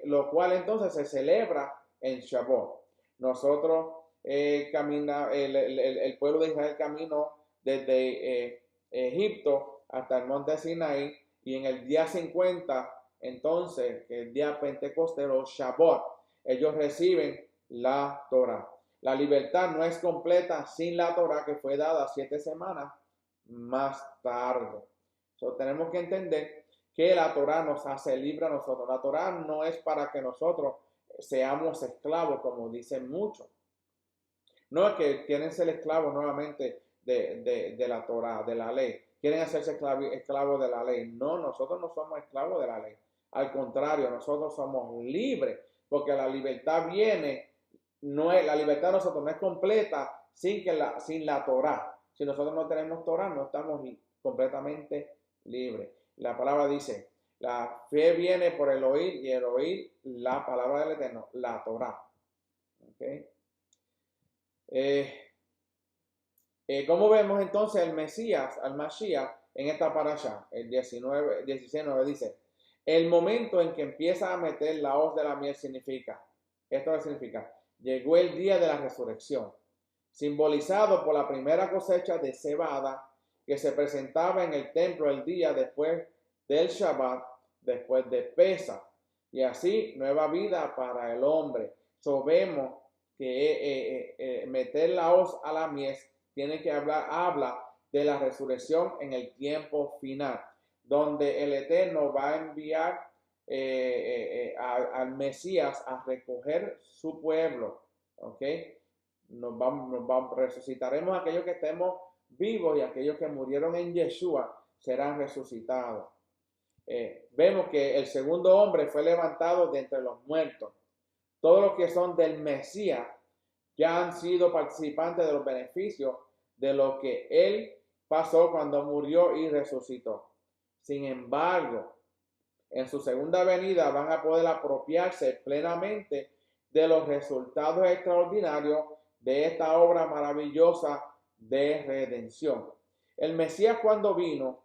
lo cual entonces se celebra en Shavuot. Nosotros el pueblo de Israel caminó desde Egipto hasta el monte Sinaí, y en el día 50, entonces, el día Pentecostés o Shavuot, ellos reciben la Torá. La libertad no es completa sin la Torá, que fue dada 7 semanas más tarde. Tenemos que entender que la Torá nos hace libre a nosotros. La Torá no es para que nosotros seamos esclavos, como dicen muchos. No es que quieren ser esclavos nuevamente de la Torá, de la ley. Quieren hacerse esclavos de la ley. No, nosotros no somos esclavos de la ley. Al contrario, nosotros somos libres, porque la libertad viene, la libertad de nosotros no es completa sin la Torá. Si nosotros no tenemos Torá, no estamos completamente libres. La palabra dice, la fe viene por el oír, y el oír la palabra del Eterno, la Torá. ¿Okay? ¿Cómo vemos entonces el Mesías, al Mashiach, en esta parasha? El 16:9 dice, el momento en que empieza a meter la hoz de la miel significa, esto significa, llegó el día de la resurrección, simbolizado por la primera cosecha de cebada que se presentaba en el templo el día después del Shabbat, después de Pesaj, y así nueva vida para el hombre. Vemos que meter la hoz a la mies habla de la resurrección en el tiempo final, donde el Eterno va a enviar al Mesías a recoger su pueblo. ¿Ok? Resucitaremos a aquellos que estemos vivos, y aquellos que murieron en Yeshua serán resucitados. Vemos que el segundo hombre fue levantado de entre los muertos. Todos los que son del Mesías ya han sido participantes de los beneficios de lo que él pasó cuando murió y resucitó. Sin embargo, en su segunda venida van a poder apropiarse plenamente de los resultados extraordinarios de esta obra maravillosa de redención. El Mesías, cuando vino,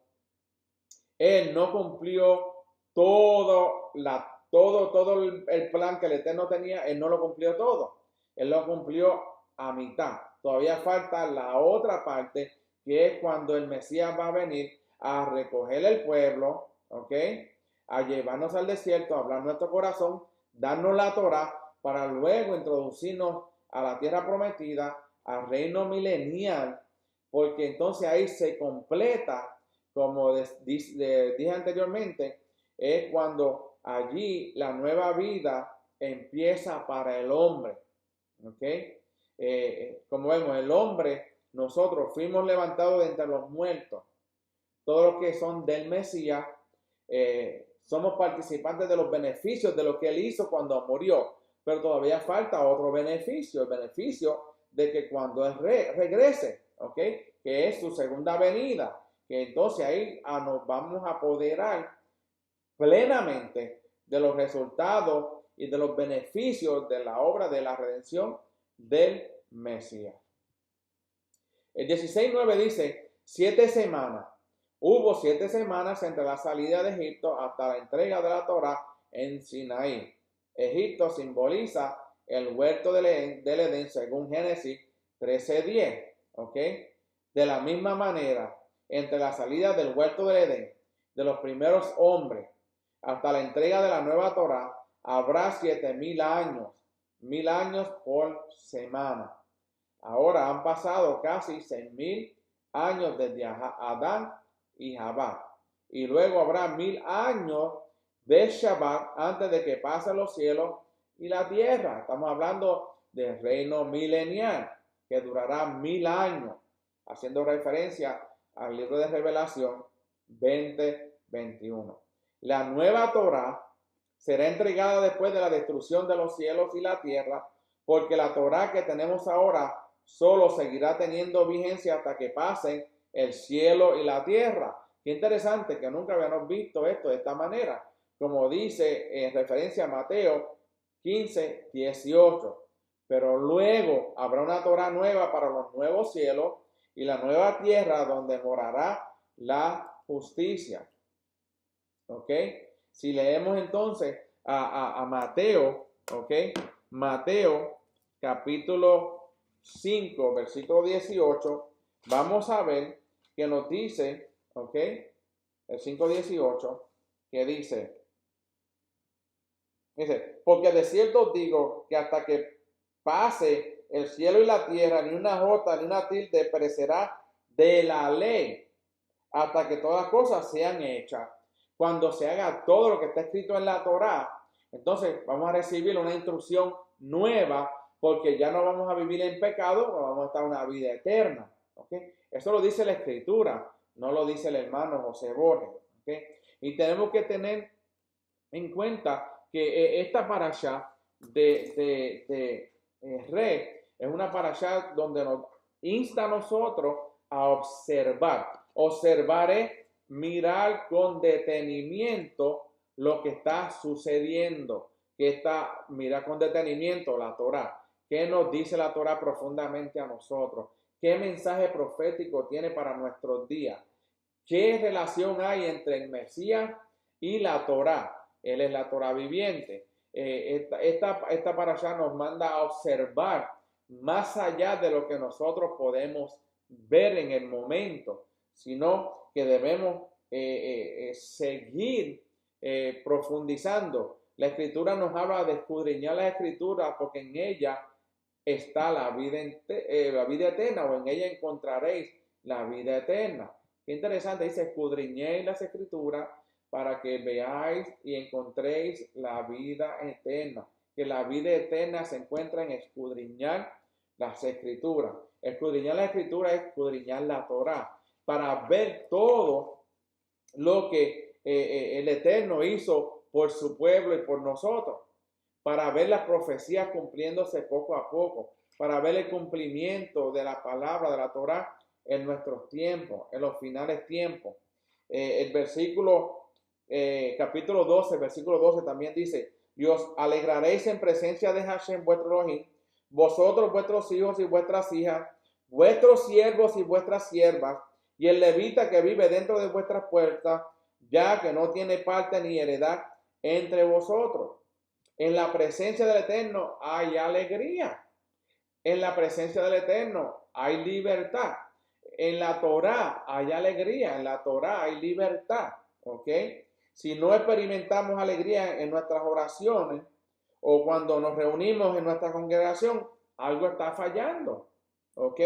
él no cumplió todo el plan que el Eterno tenía. Él no lo cumplió todo. Él lo cumplió a mitad. Todavía falta la otra parte, que es cuando el Mesías va a venir a recoger el pueblo, ¿ok? A llevarnos al desierto, a hablar nuestro corazón, darnos la Torá, para luego introducirnos a la tierra prometida, al reino milenial, porque entonces ahí se completa, como dije anteriormente, es cuando allí la nueva vida empieza para el hombre. ¿Ok? Como vemos, el hombre, nosotros fuimos levantados de entre los muertos. Todos los que son del Mesías, somos participantes de los beneficios de lo que él hizo cuando murió. Pero todavía falta otro beneficio, el beneficio de que cuando él regrese, ¿ok? Que es su segunda venida, que entonces ahí nos vamos a apoderar plenamente de los resultados y de los beneficios de la obra de la redención del Mesías. El 16:9 dice, 7 semanas. Hubo 7 semanas entre la salida de Egipto hasta la entrega de la Torá en Sinaí. Egipto simboliza el huerto del Edén según Génesis 13:10. ¿Ok? De la misma manera, entre la salida del huerto del Edén, de los primeros hombres, hasta la entrega de la nueva Torá, habrá 7,000 años, 1,000 años por semana. Ahora han pasado casi 6,000 años desde Adán y Jabá. Y luego habrá 1,000 años de Shabbat antes de que pasen los cielos y la tierra. Estamos hablando del reino milenial, que durará 1,000 años, haciendo referencia al libro de Revelación 20:21. La nueva Torá será entregada después de la destrucción de los cielos y la tierra, porque la Torá que tenemos ahora solo seguirá teniendo vigencia hasta que pasen el cielo y la tierra. Qué interesante que nunca habíamos visto esto de esta manera, como dice en referencia a Mateo 15:18. Pero luego habrá una Torá nueva para los nuevos cielos y la nueva tierra donde morará la justicia. ¿Ok? Si leemos entonces a Mateo, ¿ok? Mateo capítulo 5, versículo 18, vamos a ver que nos dice, ¿ok? El 5:18, que dice, porque de cierto os digo que hasta que pase el cielo y la tierra, ni una jota ni una tilde perecerá de la ley, hasta que todas las cosas sean hechas. Cuando se haga todo lo que está escrito en la Torá, entonces vamos a recibir una instrucción nueva, porque ya no vamos a vivir en pecado, pero vamos a estar en una vida eterna. ¿Okay? Eso lo dice la Escritura, no lo dice el hermano José Borges. ¿Okay? Y tenemos que tener en cuenta que esta parashá de Re es una parashá donde nos insta a nosotros a observar. Observar es mirar con detenimiento lo que está sucediendo. Mirar con detenimiento la Torá. ¿Qué nos dice la Torá profundamente a nosotros? ¿Qué mensaje profético tiene para nuestros días? ¿Qué relación hay entre el Mesías y la Torá? Él es la Torá viviente. Esta parashá nos manda a observar más allá de lo que nosotros podemos ver en el momento, sino que debemos seguir profundizando. La Escritura nos habla de escudriñar la Escritura porque en ella está la vida eterna, o en ella encontraréis la vida eterna. Qué interesante, dice, escudriñéis las Escrituras para que veáis y encontréis la vida eterna. Que la vida eterna se encuentra en escudriñar las Escrituras. Escudriñar la Escritura es escudriñar la Torá, para ver todo lo que el Eterno hizo por su pueblo y por nosotros, para ver las profecías cumpliéndose poco a poco, para ver el cumplimiento de la palabra de la Torá en nuestros tiempos, en los finales tiempos. El capítulo 12, versículo 12 también dice, y os alegraréis en presencia de Hashem vuestro Elohim, vosotros, vuestros hijos y vuestras hijas, vuestros siervos y vuestras siervas, y el levita que vive dentro de vuestras puertas, ya que no tiene parte ni heredad entre vosotros. En la presencia del Eterno hay alegría. En la presencia del Eterno hay libertad. En la Torá hay alegría. En la Torá hay libertad. ¿Ok? Si no experimentamos alegría en nuestras oraciones o cuando nos reunimos en nuestra congregación, algo está fallando. ¿Ok?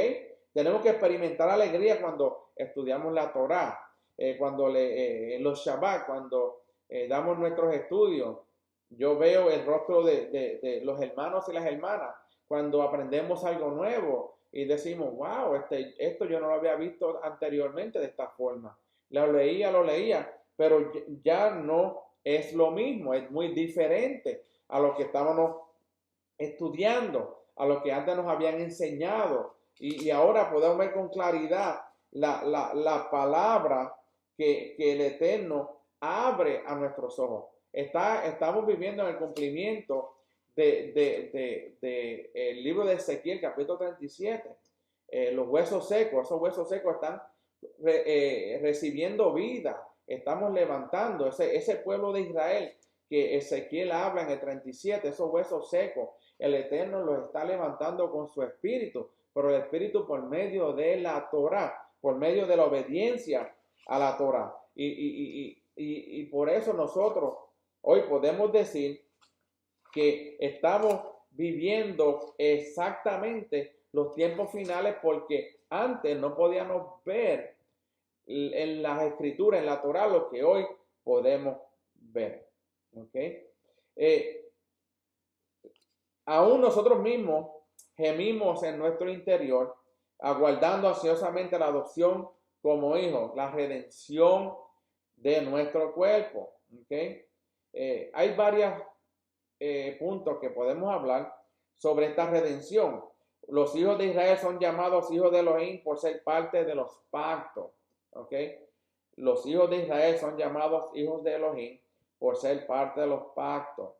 Tenemos que experimentar alegría cuando estudiamos la Torá, cuando los Shabbat, cuando damos nuestros estudios. Yo veo el rostro de los hermanos y las hermanas cuando aprendemos algo nuevo y decimos, wow, esto yo no lo había visto anteriormente de esta forma. Lo leía, pero ya no es lo mismo, es muy diferente a lo que estábamos estudiando, a lo que antes nos habían enseñado. Y ahora podemos ver con claridad la palabra que el Eterno abre a nuestros ojos. Estamos viviendo en el cumplimiento el libro de Ezequiel, capítulo 37. Los huesos secos, esos huesos secos están recibiendo vida. Estamos levantando ese pueblo de Israel que Ezequiel habla en el 37, esos huesos secos. El Eterno los está levantando con su espíritu, pero el espíritu por medio de la Torá, por medio de la obediencia a la Torah. Y por eso nosotros hoy podemos decir que estamos viviendo exactamente los tiempos finales, porque antes no podíamos ver en las escrituras, en la Torah, lo que hoy podemos ver. ¿Okay? Aún nosotros mismos gemimos en nuestro interior, aguardando ansiosamente la adopción como hijos, la redención de nuestro cuerpo. ¿Okay? Hay varios puntos que podemos hablar sobre esta redención. Los hijos de Israel son llamados hijos de Elohim por ser parte de los pactos. ¿Okay? Los hijos de Israel son llamados hijos de Elohim por ser parte de los pactos.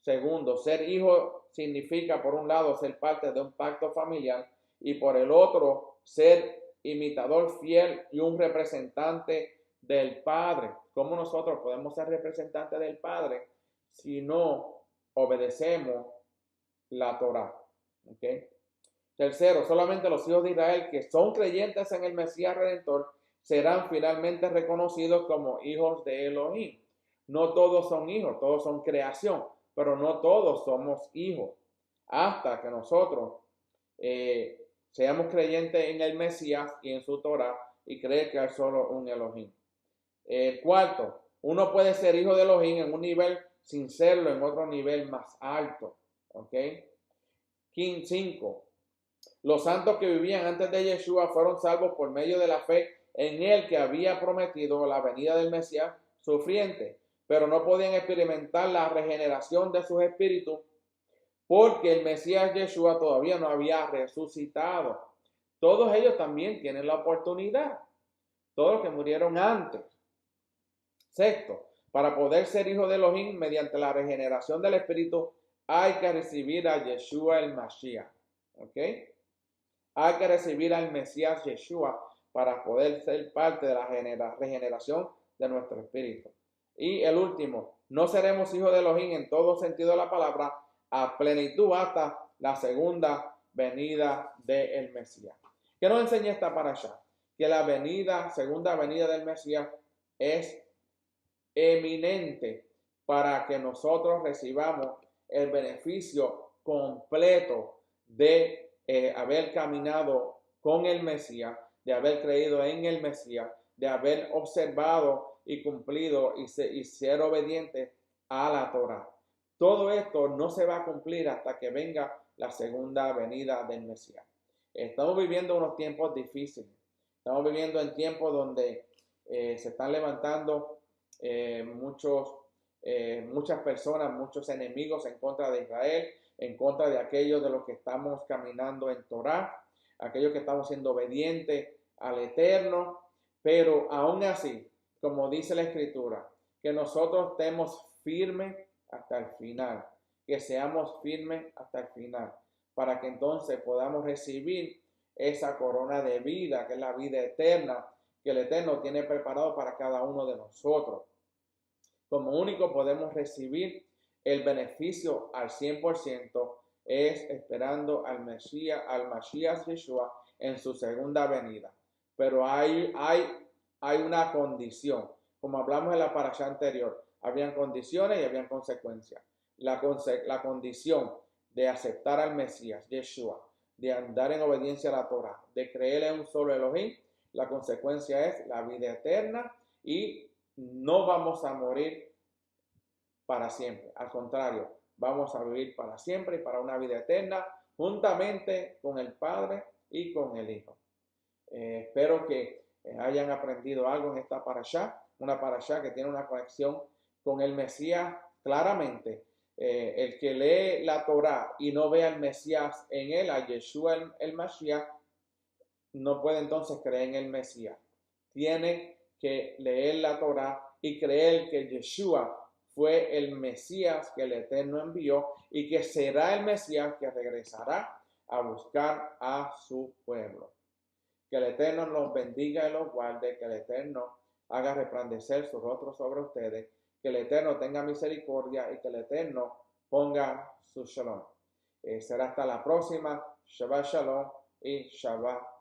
Segundo, ser hijo significa, por un lado, ser parte de un pacto familiar, y por el otro, ser imitador fiel y un representante del Padre. ¿Cómo nosotros podemos ser representantes del Padre si no obedecemos la Torah? ¿Okay? Tercero, solamente los hijos de Israel que son creyentes en el Mesías Redentor serán finalmente reconocidos como hijos de Elohim. No todos son hijos, todos son creación, pero no todos somos hijos. Hasta que nosotros seamos creyentes en el Mesías y en su Torah y creer que hay solo un Elohim. Cuarto, uno puede ser hijo de Elohim en un nivel sin serlo en otro nivel más alto. ¿Ok? 5. Los santos que vivían antes de Yeshua fueron salvos por medio de la fe en él, que había prometido la venida del Mesías sufriente, pero no podían experimentar la regeneración de sus espíritus porque el Mesías Yeshua todavía no había resucitado. Todos ellos también tienen la oportunidad, todos los que murieron antes. Sexto, para poder ser hijo de Elohim mediante la regeneración del espíritu, hay que recibir a Yeshua el Mashiach. ¿Ok? Hay que recibir al Mesías Yeshua para poder ser parte de la regeneración de nuestro espíritu. Y el último, no seremos hijos de Elohim en todo sentido de la palabra a plenitud hasta la segunda venida del Mesías. ¿Qué nos enseña esta parasha? Que la segunda venida del Mesías es eminente para que nosotros recibamos el beneficio completo de haber caminado con el Mesías, de haber creído en el Mesías, de haber observado y cumplido y ser obediente a la Torah. Todo esto no se va a cumplir hasta que venga la segunda venida del Mesías. Estamos viviendo unos tiempos difíciles. Estamos viviendo en tiempos donde se están levantando muchas personas, muchos enemigos en contra de Israel, en contra de aquellos de los que estamos caminando en Torah, aquellos que estamos siendo obedientes al Eterno, pero aún así, como dice la Escritura, que nosotros estemos firmes hasta el final, que seamos firmes hasta el final, para que entonces podamos recibir esa corona de vida, que es la vida eterna, que el Eterno tiene preparado para cada uno de nosotros. Como único podemos recibir el beneficio al 100% es esperando al Mashiach Yeshua en su segunda venida. Pero hay una condición. Como hablamos en la parasha anterior, habían condiciones y habían consecuencias. La condición de aceptar al Mesías Yeshua, de andar en obediencia a la Torah, de creer en un solo Elohim, la consecuencia es la vida eterna y no vamos a morir para siempre. Al contrario, vamos a vivir para siempre y para una vida eterna juntamente con el Padre y con el Hijo. Espero que hayan aprendido algo en esta parashá, una parashá que tiene una conexión con el Mesías claramente. El que lee la Torah y no ve al Mesías en él, a Yeshua el Mashiach, no puede entonces creer en el Mesías. Tiene que leer la Torah y creer que Yeshua fue el Mesías que el Eterno envió y que será el Mesías que regresará a buscar a su pueblo. Que el Eterno los bendiga y los guarde, que el Eterno haga resplandecer su rostro sobre ustedes, que el Eterno tenga misericordia y que el Eterno ponga su shalom. Será hasta la próxima. Shabbat shalom y Shabbat